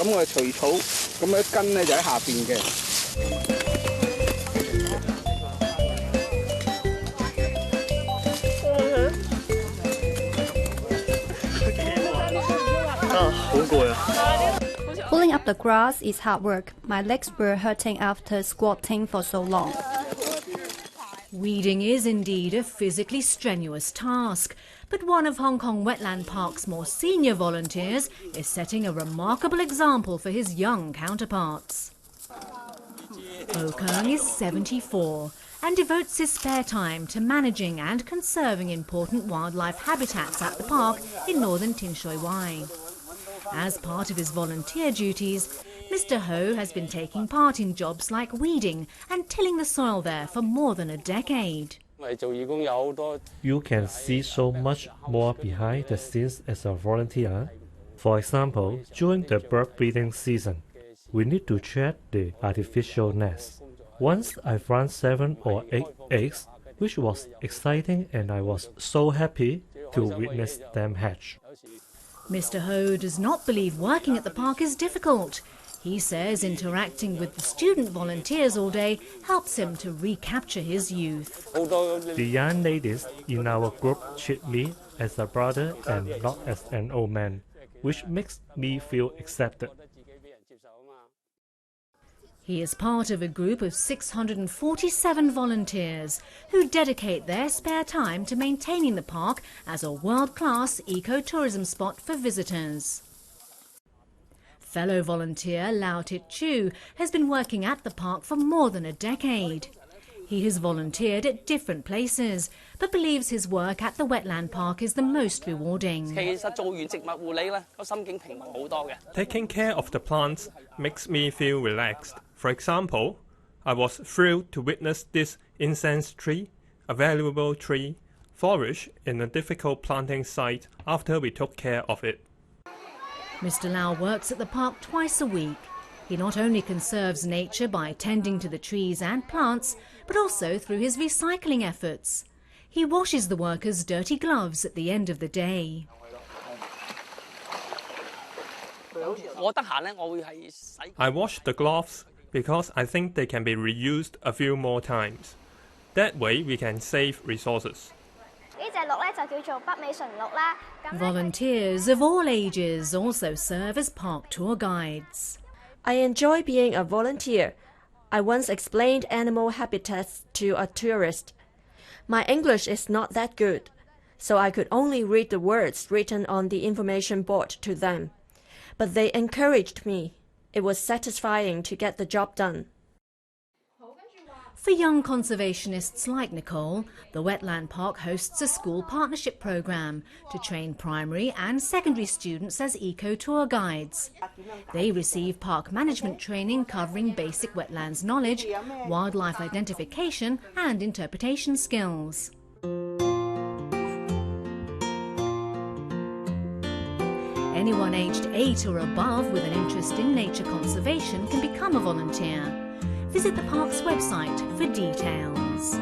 咁我哋除草，咁樣根咧就喺下邊嘅。好攰啊！ Pulling up the grass is hard work. My legs were hurting after squatting for so long. Weeding is indeed a physically strenuous task, but one of Hong Kong Wetland Park's more senior volunteers is setting a remarkable example for his young counterparts. Ho Keung is 74 and devotes his spare time to managing and conserving important wildlife habitats at the park in northern Tin Shui Wai. As part of his volunteer duties, Mr. Ho has been taking part in jobs like weeding and tilling the soil there for more than a decade. You can see so much more behind the scenes as a volunteer. For example, during the bird breeding season, we need to check the artificial nest. Once I found 7 or 8 eggs, which was exciting, and I was so happy to witness them hatch. Mr. Ho does not believe working at the park is difficult. He says interacting with the student volunteers all day helps him to recapture his youth. The young ladies in our group treat me as a brother and not as an old man, which makes me feel accepted. He is part of a group of 647 volunteers who dedicate their spare time to maintaining the park as a world-class ecotourism spot for visitors. Fellow volunteer Lau Tit Chu has been working at the park for more than a decade. He has volunteered at different places, but believes his work at the wetland park is the most rewarding. Taking care of the plants makes me feel relaxed. For example, I was thrilled to witness this incense tree, a valuable tree, flourish in a difficult planting site after we took care of it. Mr. Lau works at the park twice a week. He not only conserves nature by tending to the trees and plants, but also through his recycling efforts. He washes the workers' dirty gloves at the end of the day. I wash the gloves because I think they can be reused a few more times. That way we can save resources. Volunteers of all ages also serve as park tour guides. I enjoy being a volunteer. I once explained animal habitats to a tourist. My English is not that good, so I could only read the words written on the information board to them. But they encouraged me. It was satisfying to get the job done. For young conservationists like Nicole, the Wetland Park hosts a school partnership programme to train primary and secondary students as eco-tour guides. They receive park management training covering basic wetlands knowledge, wildlife identification and interpretation skills. Anyone aged 8 or above with an interest in nature conservation can become a volunteer. Visit the park's website for details.